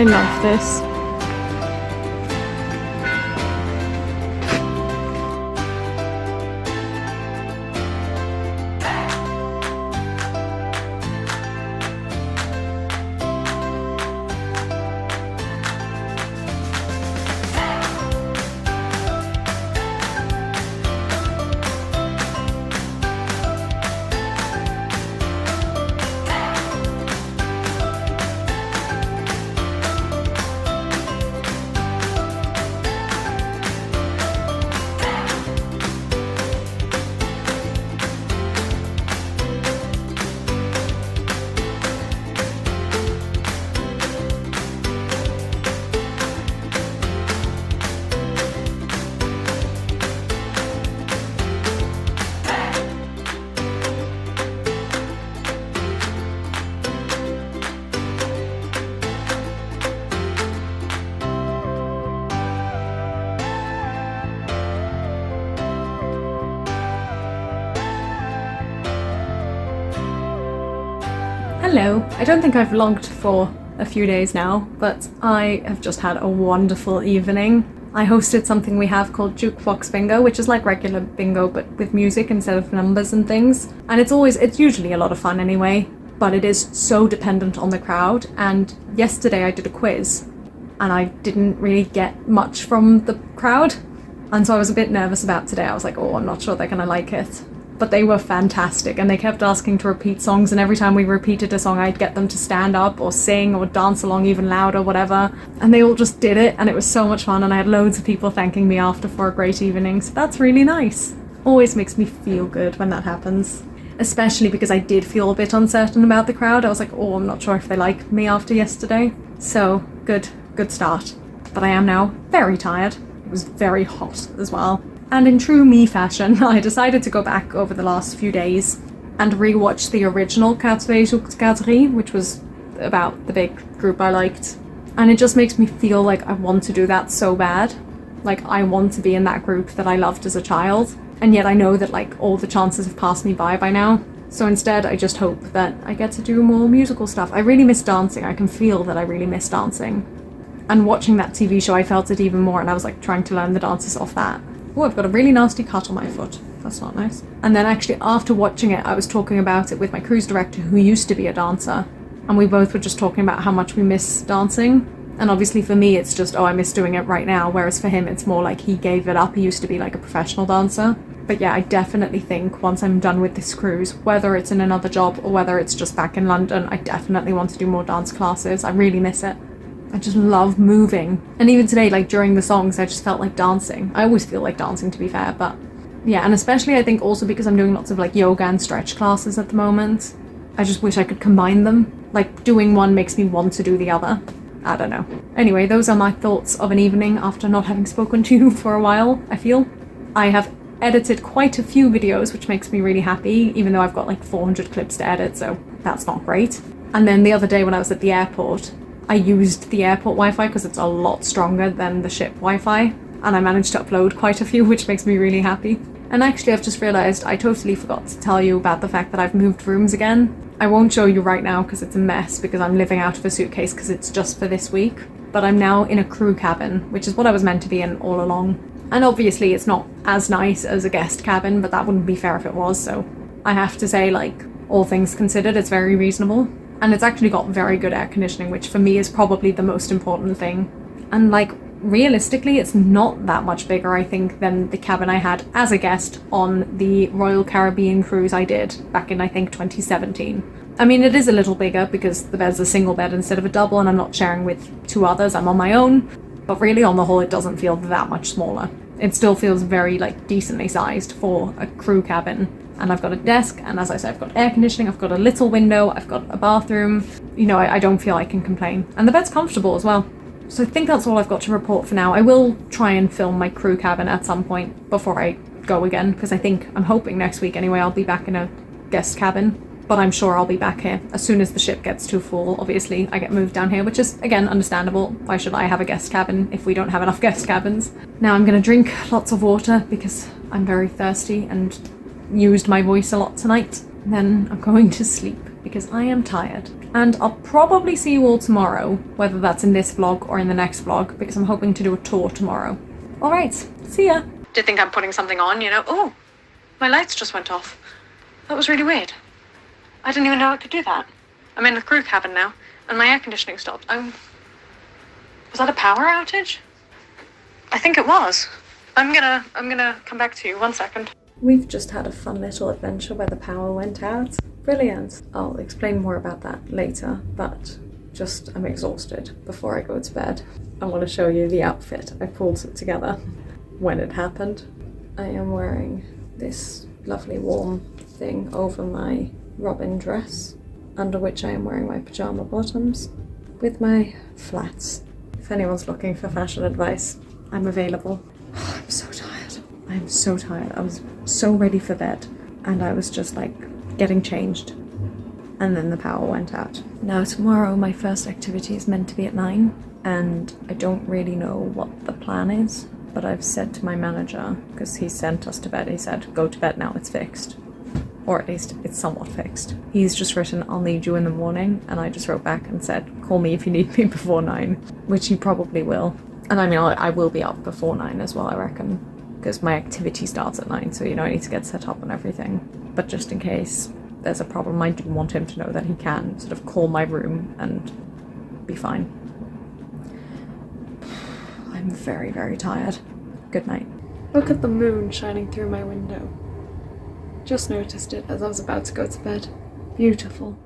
I love this. Hello, I don't think I've vlogged for a few days now, but I have just had a wonderful evening. I hosted something we have called Jukebox Bingo, which is like regular bingo but with music instead of numbers and things. And it's usually a lot of fun anyway, but it is so dependent on the crowd. And yesterday I did a quiz and I didn't really get much from the crowd. And so I was a bit nervous about today. I was like, oh, I'm not sure they're gonna like it. But they were fantastic and they kept asking to repeat songs, and every time we repeated a song I'd get them to stand up or sing or dance along even louder, whatever. And they all just did it and it was so much fun, and I had loads of people thanking me after for a great evening, so that's really nice. Always makes me feel good when that happens. Especially because I did feel a bit uncertain about the crowd. I was like, oh, I'm not sure if they like me after yesterday. So good start. But I am now very tired. It was very hot as well. And in true me fashion, I decided to go back over the last few days and rewatch the original K2 zoekt K3, which was about the big group I liked. And it just makes me feel like I want to do that so bad. Like, I want to be in that group that I loved as a child. And yet I know that like all the chances have passed me by now. So instead I just hope that I get to do more musical stuff. I really miss dancing. I can feel that I really miss dancing. And watching that TV show I felt it even more, and I was like trying to learn the dances off that. Oh, I've got a really nasty cut on my foot. That's not nice. And then actually after watching it, I was talking about it with my cruise director who used to be a dancer. And we both were just talking about how much we miss dancing. And obviously for me, it's just, oh, I miss doing it right now. Whereas for him, it's more like he gave it up. He used to be like a professional dancer. But yeah, I definitely think once I'm done with this cruise, whether it's in another job or whether it's just back in London, I definitely want to do more dance classes. I really miss it. I just love moving. And even today, like during the songs, I just felt like dancing. I always feel like dancing, to be fair, but yeah, and especially I think also because I'm doing lots of like yoga and stretch classes at the moment. I just wish I could combine them. Like doing one makes me want to do the other. I don't know. Anyway, those are my thoughts of an evening after not having spoken to you for a while, I feel. I have edited quite a few videos, which makes me really happy, even though I've got like 400 clips to edit, so that's not great. And then the other day when I was at the airport, I used the airport Wi-Fi because it's a lot stronger than the ship Wi-Fi, and I managed to upload quite a few, which makes me really happy. And actually I've just realised I totally forgot to tell you about the fact that I've moved rooms again. I won't show you right now because it's a mess, because I'm living out of a suitcase because it's just for this week. But I'm now in a crew cabin, which is what I was meant to be in all along. And obviously it's not as nice as a guest cabin, but that wouldn't be fair if it was, so I have to say, like, all things considered, it's very reasonable. And it's actually got very good air conditioning, which for me is probably the most important thing. And like, realistically, it's not that much bigger, I think, than the cabin I had as a guest on the Royal Caribbean cruise I did back in, I think, 2017. I mean, it is a little bigger because the bed's a single bed instead of a double, and I'm not sharing with two others, I'm on my own. But really, on the whole, it doesn't feel that much smaller. It still feels very, like, decently sized for a crew cabin. And I've got a desk, and as I said, I've got air conditioning, I've got a little window, I've got a bathroom. You know, I don't feel I can complain. And the bed's comfortable as well. So I think that's all I've got to report for now. I will try and film my crew cabin at some point before I go again, because I'm hoping next week anyway I'll be back in a guest cabin. But I'm sure I'll be back here as soon as the ship gets too full. Obviously, I get moved down here, which is, again, understandable. Why should I have a guest cabin if we don't have enough guest cabins? Now I'm going to drink lots of water because I'm very thirsty and used my voice a lot tonight. Then I'm going to sleep because I am tired. And I'll probably see you all tomorrow, whether that's in this vlog or in the next vlog, because I'm hoping to do a tour tomorrow. Alright, see ya! Do you think I'm putting something on, you know? Oh, my lights just went off. That was really weird. I didn't even know I could do that. I'm in the crew cabin now, and my air conditioning stopped. Was that a power outage? I think it was. I'm gonna come back to you. 1 second. We've just had a fun little adventure where the power went out. Brilliant. I'll explain more about that later, but I'm exhausted before I go to bed. I want to show you the outfit I pulled together when it happened. I am wearing this lovely warm thing over my robin dress, under which I am wearing my pajama bottoms with my flats. If anyone's looking for fashion advice, I'm available. I'm so tired. I'm so tired. I was so ready for bed, and I was just like getting changed, and then the power went out. Now tomorrow my first activity is meant to be at 9, and I don't really know what the plan is, but I've said to my manager, because he sent us to bed, he said, go to bed now, it's fixed. Or at least it's somewhat fixed. He's just written, I'll need you in the morning, and I just wrote back and said, call me if you need me before 9, which he probably will. And I mean, I will be up before 9 as well, I reckon, because my activity starts at 9, so you know, I need to get set up and everything. But just in case there's a problem, I do want him to know that he can sort of call my room and be fine. I'm very, very tired. Good night. Look at the moon shining through my window. Just noticed it as I was about to go to bed. Beautiful.